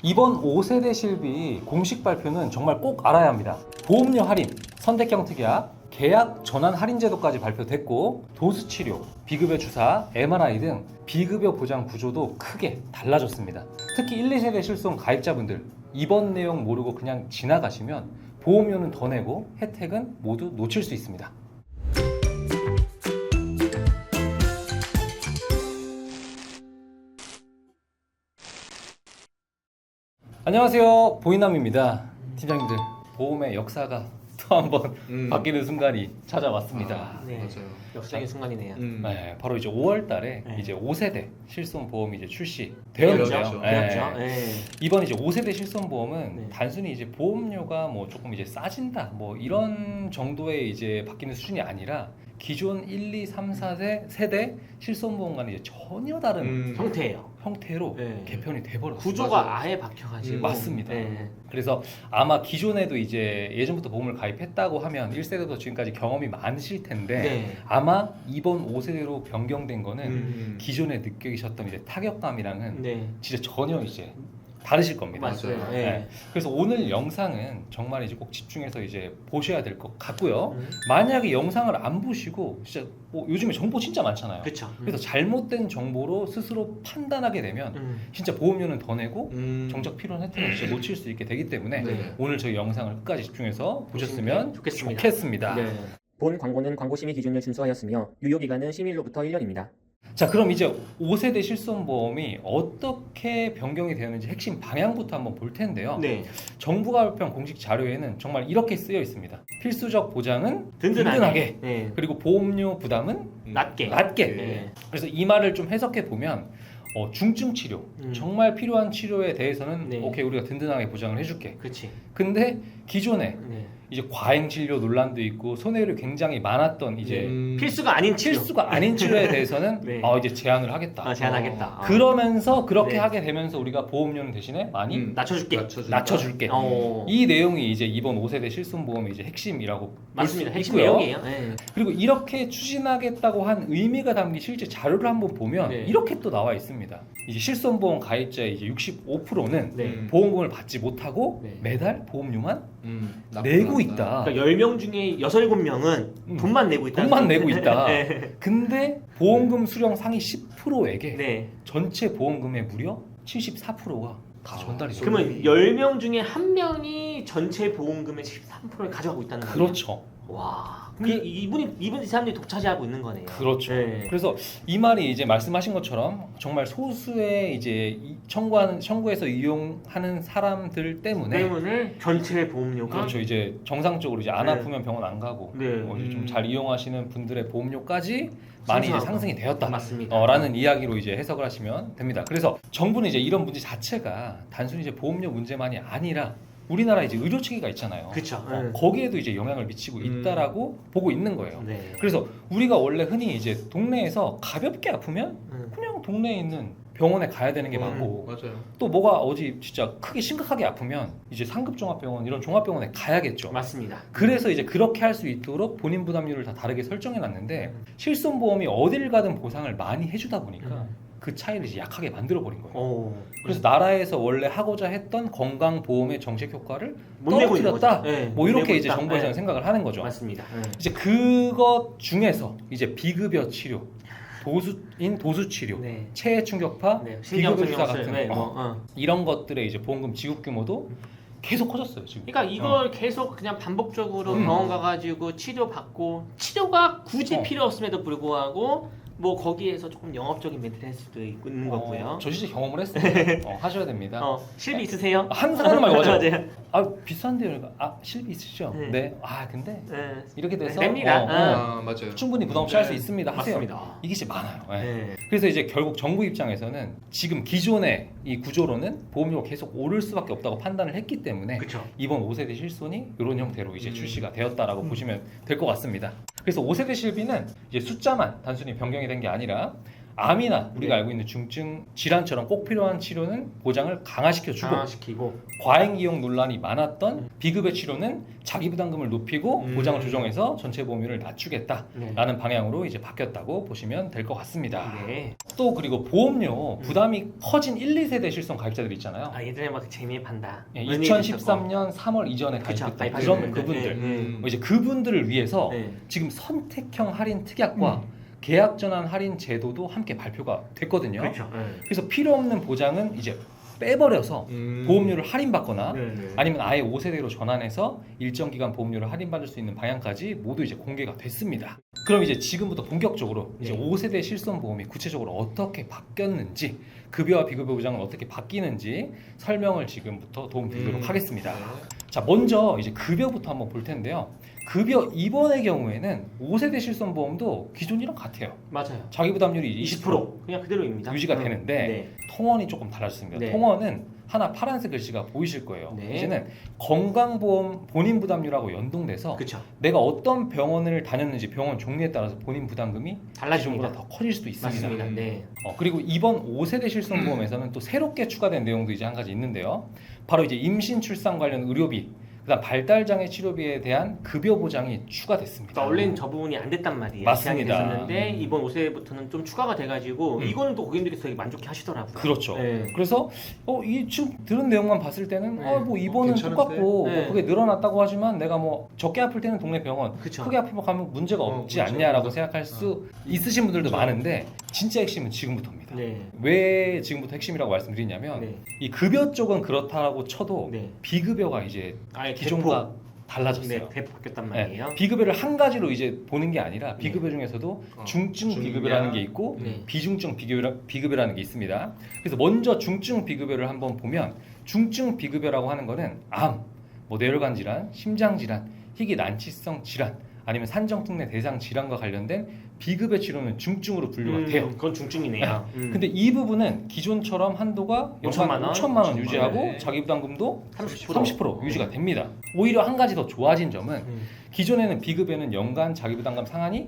이번 5세대 실비 공식 발표는 정말 꼭 알아야 합니다. 보험료 할인, 선택형 특약, 계약 전환 할인 제도까지 발표됐고 도수 치료, 비급여 주사, MRI 등 비급여 보장 구조도 크게 달라졌습니다. 특히 1, 2세대 실손 가입자분들 이번 내용 모르고 그냥 지나가시면 보험료는 더 내고 혜택은 모두 놓칠 수 있습니다. 안녕하세요, 보이남입니다. 팀장님들, 보험의 역사가 또 한번 바뀌는 순간이 찾아왔습니다. 네, 맞아요. 역사적인 순간이네요. 네, 바로 이제 5월 달에 네. 이제 5세대 실손 보험이 이제 출시되었는데요. 되었죠. 되었죠. 네. 이번 이제 5세대 실손 보험은 네. 단순히 이제 보험료가 뭐 조금 이제 싸진다 뭐 이런 정도의 이제 바뀌는 수준이 아니라 기존 1, 2, 3, 4세 세대 실손 보험과는 이제 전혀 다른 형태예요. 형태로 네. 개편이 돼버렸어요. 구조가 맞아요. 아예 바뀌어가지고. 맞습니다. 네. 그래서 아마 기존에도 이제 예전부터 보험을 가입했다고 하면 1세대부터 지금까지 경험이 많으실 텐데 네. 아마 이번 5세대로 변경된 거는 기존에 기존에 느끼셨던 이제 타격감이랑은 네. 진짜 전혀 이제 다르실 겁니다. 맞아요. 맞아요. 네. 네. 그래서 오늘 영상은 정말 이제 꼭 집중해서 이제 보셔야 될 것 같고요. 음. 만약에 영상을 안 보시고 진짜 뭐 요즘에 정보 진짜 많잖아요. 그렇죠. 그래서 잘못된 정보로 스스로 판단하게 되면 진짜 보험료는 더 내고 정작 필요한 혜택을 진짜 놓칠 수 있게 되기 때문에 네. 오늘 저희 영상을 끝까지 집중해서 보셨으면 좋겠습니다. 좋겠습니다. 네. 본 광고는 광고심의 기준을 준수하였으며 유효기간은 심의일로부터 1년입니다. 자, 그럼 이제 5세대 실손보험이 어떻게 변경이 되었는지 핵심 방향부터 한번 볼 텐데요. 네. 정부가 발표한 공식 자료에는 정말 이렇게 쓰여 있습니다. 필수적 보장은 든든하게. 든든하게, 네. 그리고 보험료 부담은 낮게. 낮게. 네. 그래서 이 말을 좀 해석해 보면 중증 치료, 정말 필요한 치료에 대해서는 네. 오케이, 우리가 든든하게 보장을 해줄게. 그렇지. 근데 기존에 네. 이제 과잉 진료 논란도 있고 손해율이 굉장히 많았던 이제 필수가 아닌 치료. 필수가 아닌 치료에 대해서는 네. 이제 제한을 하겠다. 제한하겠다. 아. 그러면서 그렇게 네. 하게 되면서 우리가 보험료는 대신에 많이 낮춰줄게. 낮춰줄게. 이 내용이 이제 이번 5세대 실손보험의 이제 핵심이라고 맞습니다. 볼 수 핵심 있고요. 내용이에요. 네. 그리고 이렇게 추진하겠다고 한 의미가 담긴 실제 자료를 한번 보면 네. 이렇게 또 나와 있습니다. 이제 실손보험 가입자의 이제 65%는 네. 보험금을 받지 못하고 네. 매달 보험료만 내고 있다. 그러니까 10명 중에 6, 7명은 돈만 내고 있다. 돈만 내고 있다. 네. 근데 보험금 수령 상위 10%에게 네. 전체 보험금의 무려 74%가 다 전달이 돼요. 그러면 10명 중에 1명이 전체 보험금의 13%를 가져가고 있다는 거예요. 그렇죠. 와. 근데 이분 사람들이 독차지하고 있는 거네요. 그렇죠. 네. 그래서 이 말이 이제 말씀하신 것처럼 정말 소수의 이제 청구해서 이용하는 사람들 때문에 전체 보험료가 그렇죠. 이제 정상적으로 이제 안 네. 아프면 병원 안 가고 네. 좀 잘 이용하시는 분들의 보험료까지 많이 이제 상승하고. 상승이 되었다. 맞습니다. 라는 이야기로 이제 해석을 하시면 됩니다. 그래서 정부는 이제 이런 문제 자체가 단순히 이제 보험료 문제만이 아니라 우리나라 이제 의료 체계가 있잖아요. 그쵸. 거기에도 이제 영향을 미치고 있다라고 보고 있는 거예요. 네. 그래서 우리가 원래 흔히 이제 동네에서 가볍게 아프면 그냥 동네에 있는 병원에 가야 되는 게 맞고 맞아요. 또 뭐가 어디 진짜 크게 심각하게 아프면 이제 상급종합병원 이런 종합병원에 가야겠죠. 맞습니다. 그래서 이제 그렇게 할 수 있도록 본인 부담률을 다 다르게 설정해 놨는데 실손보험이 어딜 가든 보상을 많이 해주다 보니까 그 차이를 이제 약하게 만들어 버린 거예요. 오. 그래서 나라에서 원래 하고자 했던 건강보험의 정책 효과를 못 내고 있는 떨어뜨렸다. 거죠. 네, 뭐 못 이렇게 내고 이제 있다. 정부에서는 네. 생각을 하는 거죠. 맞습니다. 네. 이제 그것 중에서 이제 비급여 치료, 도수 치료, 네. 체해 충격파, 네. 비급여 주사 신경성형술, 같은 네, 뭐, 이런 것들의 이제 보험금 지급 규모도 계속 커졌어요 지금. 그러니까 이걸 계속 그냥 반복적으로 병원 가가지고 치료받고 치료가 굳이 필요 없음에도 불구하고 뭐 거기에서 조금 영업적인 멘트를 할 수도 있는 거고요. 저 진짜 경험을 했어요. 하셔야 됩니다. 실비 있으세요? 항상 하는 말 맞아요. 맞아요. 아 비싼데요. 그러니까 실비 있으시죠? 네. 네. 아 근데 네. 이렇게 돼서 됩니다. 맞아요. 충분히 부담 없이 할 수 있습니다. 하세요. 맞습니다. 이게 진짜 많아요. 네. 네. 그래서 이제 결국 정부 입장에서는 지금 기존의 이 구조로는 보험료가 계속 오를 수밖에 없다고 판단을 했기 때문에 그렇죠. 이번 5세대 실손이 이런 형태로 이제 출시가 되었다라고 보시면 될 것 같습니다. 그래서 5세대 실비는 이제 숫자만 단순히 변경이 된 게 아니라 암이나 우리가 네. 알고 있는 중증 질환처럼 꼭 필요한 치료는 보장을 강화시켜주고 강화시키고 과잉이용 논란이 많았던 비급여 치료는 자기 부담금을 높이고 보장을 조정해서 전체 보험료를 낮추겠다라는 네. 방향으로 이제 바뀌었다고 보시면 될 것 같습니다. 네. 또 그리고 보험료 부담이 커진 1, 2세대 실손 가입자들 있잖아요. 아 예전에 막 재미에 판다. 예, 2013년 3월 이전에 가입했던 그런 그분들 이제 그분들을 위해서 네. 지금 선택형 할인 특약과 계약 전환 할인 제도도 함께 발표가 됐거든요. 그렇죠. 네. 그래서 필요 없는 보장은 이제 빼버려서 보험료를 할인받거나 네, 네. 아니면 아예 5세대로 전환해서 일정 기간 보험료를 할인받을 수 있는 방향까지 모두 이제 공개가 됐습니다. 그럼 이제 지금부터 본격적으로 이제 네. 5세대 실손보험이 구체적으로 어떻게 바뀌었는지 급여와 비급여 보장은 어떻게 바뀌는지 설명을 지금부터 도움 드리도록 하겠습니다. 자, 먼저 이제 급여부터 한번 볼 텐데요. 급여 2번의 경우에는 5세대 실손보험도 기존이랑 같아요. 맞아요. 자기 부담률이 20% 그냥 그대로입니다. 유지가 되는데 네. 통원이 조금 달라졌습니다. 네. 통원은 하나 파란색 글씨가 보이실 거예요. 네. 이제는 건강보험 본인 부담률하고 연동돼서 그렇죠. 내가 어떤 병원을 다녔는지 병원 종류에 따라서 본인 부담금이 달라집니다. 기존보다 더 커질 수도 있습니다. 맞습니다. 네. 그리고 이번 5세대 실손보험에서는 또 새롭게 추가된 내용도 이제 한 가지 있는데요. 바로 이제 임신 출산 관련 의료비, 그다음 발달장애 치료비에 대한 급여 보장이 추가됐습니다. 그러니까 원래는 저 부분이 안 됐단 말이에요. 맞습니다. 제한이 됐었는데 이번 5세부터는 좀 추가가 돼가지고 이거는 또 고객님들께서 되게 만족해 하시더라고요. 그렇죠. 네. 그래서 이 지금 들은 내용만 봤을 때는 네. 뭐 이번은 괜찮은데? 똑같고 네. 뭐 그게 늘어났다고 하지만 내가 뭐 적게 아플 때는 동네 병원, 그쵸. 크게 아프면 가면 문제가 없지 문제가 않냐라고 없죠. 생각할 수 있으신 분들도 그렇죠. 많은데 진짜 핵심은 지금부터입니다. 네. 왜 지금부터 핵심이라고 말씀드리냐면 네. 이 급여 쪽은 그렇다고 쳐도 네. 비급여가 이제 아예 기존과 달라졌어요. 네, 대폭 바뀌었단 네, 말이에요. 비급여를 한 가지로 이제 보는 게 아니라 비급여 중에서도 중증 중량. 비급여라는 게 있고 네. 비중증 비급여라는 게 있습니다. 그래서 먼저 중증 비급여를 한번 보면 중증 비급여라고 하는 거는 암, 뭐 뇌혈관 질환, 심장 질환, 희귀 난치성 질환 아니면 산정특례 대상 질환과 관련된 비급여 치료는 중증으로 분류가 돼요. 그건 중증이네요. 근데 이 부분은 기존처럼 한도가 5천만 원? 5천만 원 유지하고 네. 자기 부담금도 30% 30% 유지가 됩니다. 오히려 한 가지 더 좋아진 점은 음. 기존에는 비급여는 연간 자기 부담금 상한이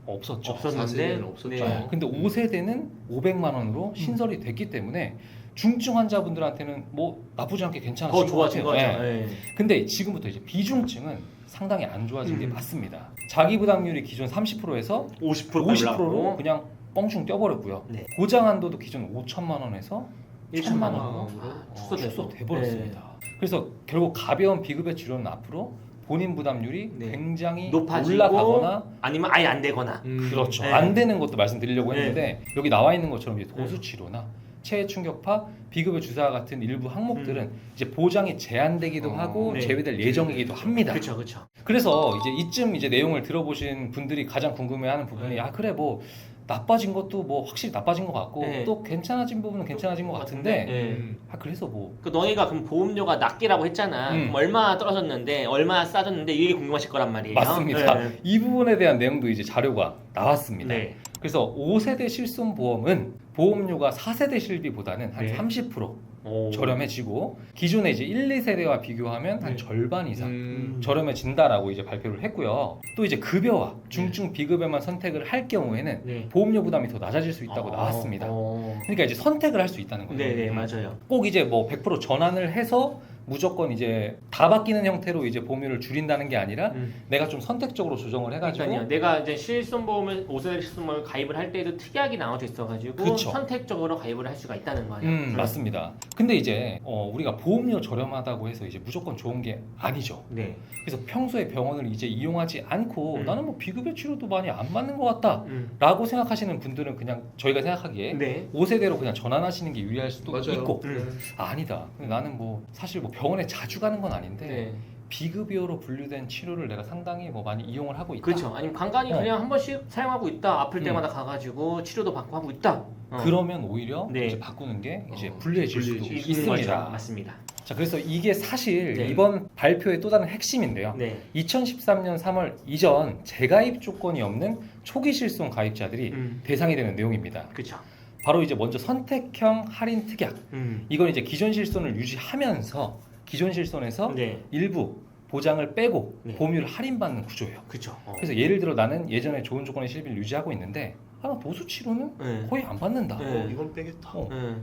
없었죠. 없었는데 4세대는 없었죠. 네. 근데 5세대는 500만 원으로 신설이 됐기 때문에 중증 환자분들한테는 뭐 나쁘지 않게 괜찮았을 더 것 좋아진 같아요. 거죠. 네. 네. 근데 지금부터 이제 비중증은 상당히 안 좋아진 게 맞습니다. 자기 부담률이 기존 30%에서 50%로 그냥 뻥충 뛰어버렸고요. 네. 보장 한도도 기존 5천만 원에서 1천만 원으로 축소돼서. 축소돼버렸습니다. 그래서 결국 가벼운 비급여 치료는 앞으로 본인 부담률이 네. 굉장히 높아지고 올라가거나 아니면 아예 안 되거나. 그렇죠. 네. 안 되는 것도 말씀드리려고 네. 했는데 여기 나와 있는 것처럼 이제 도수 치료나 체해 충격파, 비급여 주사 같은 일부 항목들은 이제 보장이 제한되기도 하고 네. 제외될 예정이기도 합니다. 그렇죠, 그렇죠. 그래서 이제 이쯤 이제 내용을 들어보신 분들이 가장 궁금해하는 부분이 아 그래 뭐 나빠진 것도 뭐 확실히 나빠진 것 같고 네. 또 괜찮아진 부분은 괜찮아진 것 같은데 네. 아 그래서 뭐 그 너희가 그럼 보험료가 낮게라고 했잖아. 그럼 얼마 떨어졌는데 얼마 싸졌는데 이게 궁금하실 거란 말이에요. 맞습니다. 네. 이 부분에 대한 내용도 이제 자료가 나왔습니다. 네. 그래서 5세대 실손보험은 보험료가 4세대 실비보다는 한 네. 30% 오. 저렴해지고 기존에 이제 1, 2세대와 비교하면 한 네. 절반 이상 저렴해진다라고 이제 발표를 했고요. 또 이제 급여와 중증 비급여만 선택을 할 경우에는 네. 보험료 부담이 더 낮아질 수 있다고 나왔습니다. 네, 그러니까 이제 선택을 할 수 있다는 거예요. 네, 맞아요. 꼭 이제 뭐 100% 전환을 해서 무조건 이제 다 바뀌는 형태로 이제 보험료를 줄인다는 게 아니라 내가 좀 선택적으로 조정을 해가지고 그러니까요. 내가 이제 실손보험을 5세대 실손보험을 가입을 할 때도 특약이 나와져 있어가지고 그쵸. 선택적으로 가입을 할 수가 있다는 거예요. 맞습니다. 근데 이제 우리가 보험료 저렴하다고 해서 이제 무조건 좋은 게 아니죠. 네. 그래서 평소에 병원을 이제 이용하지 않고 나는 뭐 비급여 치료도 많이 안 맞는 것 같다 음. 라고 생각하시는 분들은 그냥 저희가 생각하기에 네. 5세대로 그냥 전환하시는 게 유리할 수도 맞아요. 있고 음. 아니다. 근데 나는 뭐 사실 뭐 병원에 자주 가는 건 아닌데 네. 비급여로 분류된 치료를 내가 상당히 뭐 많이 이용을 하고 있다. 그렇죠. 아니면 간간히 그냥 한 번씩 사용하고 있다. 아플 때마다 가가지고 치료도 받고 하고 있다. 그러면 오히려 네. 이제 바꾸는 게 이제 불리해질 수도 불리해질 있는 거죠. 있습니다. 맞습니다. 자, 그래서 이게 사실 네. 이번 발표의 또 다른 핵심인데요. 네. 2013년 3월 이전 재가입 조건이 없는 초기 실손 가입자들이 대상이 되는 내용입니다. 그렇죠. 바로 이제 먼저 선택형 할인 특약. 이건 이제 기존 실손을 유지하면서 기존 실손에서 네. 일부 보장을 빼고 네. 보험료를 할인받는 구조예요. 그렇죠. 그래서 예를 들어 나는 예전에 좋은 조건의 실비를 유지하고 있는데 하나 도수 치료는 네. 거의 안 받는다. 네. 이건 빼겠다.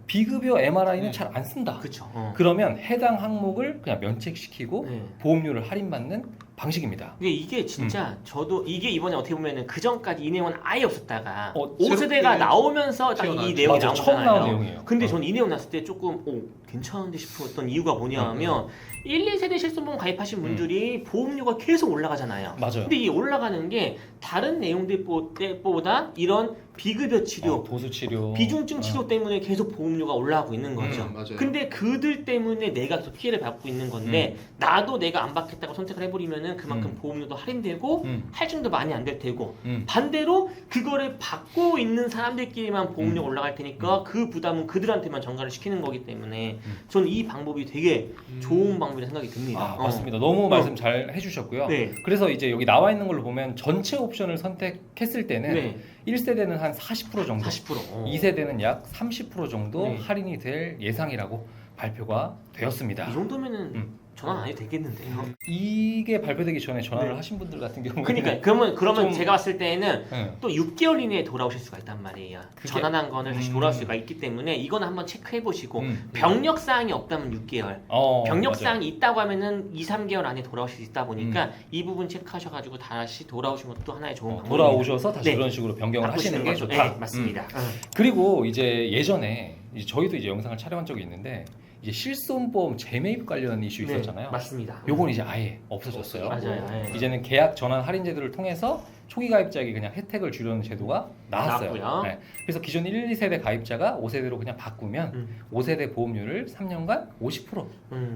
비급여 MRI는 네. 잘 안 쓴다. 그렇죠. 그러면 해당 항목을 그냥 면책시키고 네. 보험료를 할인받는 방식입니다. 근데 이게 진짜 저도 이게 이번에 어떻게 보면은 그 전까지 이 내용은 아예 없었다가 새롭게 5세대가 나오면서 딱 이 튀어나왔죠. 내용이 맞아, 나온 처음 나온 거잖아요. 내용이에요. 근데 전 이 내용 났을 때 조금 괜찮은데 싶었던 이유가 뭐냐 하면 1, 2세대 실손보험 가입하신 분들이 보험료가 계속 올라가잖아요. 맞아요. 근데 이 올라가는 게 다른 내용들보다 이런 비급여 치료, 도수 치료, 비중증 치료 때문에 계속 보험료가 올라가고 있는 거죠. 맞아요. 근데 그들 때문에 내가 계속 피해를 받고 있는 건데 나도 내가 안 받겠다고 선택을 해버리면은 그만큼 보험료도 할인되고 할증도 많이 안 될 테고 반대로 그거를 받고 있는 사람들끼리만 보험료가 올라갈 테니까 그 부담은 그들한테만 전가를 시키는 거기 때문에 저는 이 방법이 되게 좋은 방법이라 생각이 듭니다. 맞습니다. 너무 말씀 잘 해주셨고요. 네. 그래서 이제 여기 나와 있는 걸로 보면 전체 옵션을 선택했을 때는 네. 1세대는 한 40% 정도, 40%. 2세대는 약 30% 정도 네. 할인이 될 예상이라고 발표가 되었습니다. 이 정도면은 전환 안 해도 되겠는데요. 이게 발표되기 전에 전화를 네. 하신 분들 같은 경우는 그러니까 그러면 좀- 제가 봤을 때는 네. 또 6개월 이내에 돌아오실 수가 있단 말이에요. 그게- 전환한 거는 다시 돌아올 수가 있기 때문에 이거는 한번 체크해 보시고 음. 병력 사항이 없다면 6개월, 병력 맞아요. 사항이 있다고 하면은 2, 3개월 안에 돌아오실 수 있다 보니까 이 부분 체크하셔가지고 다시 돌아오신 것도 하나의 좋은 방법입니다. 돌아오셔서 다시 네. 그런 식으로 변경을 하시는 게 거죠. 좋다. 네, 맞습니다. 그리고 이제 예전에 이제 저희도 이제 영상을 촬영한 적이 있는데 이제 실손보험 재매입 관련 이슈 네, 있었잖아요. 맞습니다. 요건 이제 아예 없어졌어요. 맞아요. 네. 이제는 계약 전환 할인 제도를 통해서 초기 가입자에게 그냥 혜택을 주려는 제도가 나왔어요. 나왔고요. 네. 그래서 기존 1, 2세대 가입자가 5세대로 그냥 바꾸면 5세대 보험료를 3년간 50%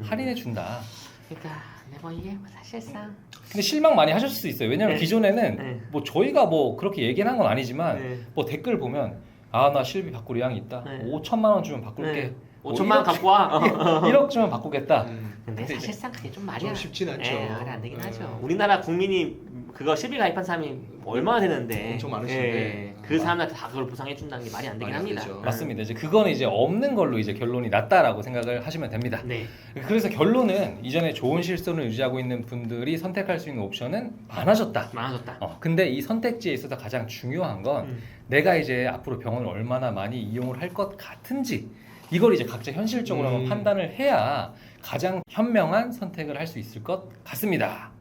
할인해 준다. 그러니까 뭐 이게 뭐 사실상 근데 실망 많이 하셨을 수 있어요. 왜냐면 네. 기존에는 네. 뭐 저희가 뭐 그렇게 얘기는 한 건 아니지만 네. 뭐 댓글 보면 아 나 실비 바꿀 의향이 있다. 네. 5천만 원 주면 바꿀게. 네. 5천만 원 갖고 와. 1억 주면 바꾸겠다. 근데 근데 사실상 그게 좀 말이야. 좀 쉽진 않죠. 말이 안 되긴 하죠. 우리나라 국민이 그거 실비 가입한 사람이 얼마나 되는데 엄청 많으신데. 그 사람한테 다 그걸 보상해 준다는 게 말이 안 되긴 말이 안 합니다. 되죠. 맞습니다. 이제 그거는 이제 없는 걸로 이제 결론이 났다라고 생각을 하시면 됩니다. 네. 그래서 결론은 이전에 좋은 실손을 유지하고 있는 분들이 선택할 수 있는 옵션은 많아졌다. 많아졌다. 근데 이 선택지에 있어서 가장 중요한 건 내가 이제 앞으로 병원을 얼마나 많이 이용을 할 것 같은지 이걸 이제 각자 현실적으로 한번 판단을 해야 가장 현명한 선택을 할 수 있을 것 같습니다.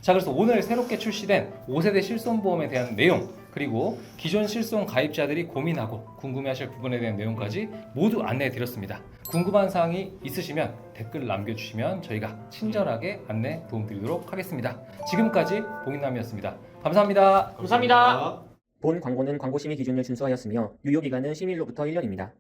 자, 그래서 오늘 새롭게 출시된 5세대 실손보험에 대한 내용 그리고 기존 실손 가입자들이 고민하고 궁금해하실 부분에 대한 내용까지 모두 안내해 드렸습니다. 궁금한 사항이 있으시면 댓글 남겨주시면 저희가 친절하게 안내 도움드리도록 하겠습니다. 지금까지 봉인남이었습니다. 감사합니다. 감사합니다. 본 광고는 광고 심의 기준을 준수하였으며 유효 기간은 심의일로부터 1년입니다.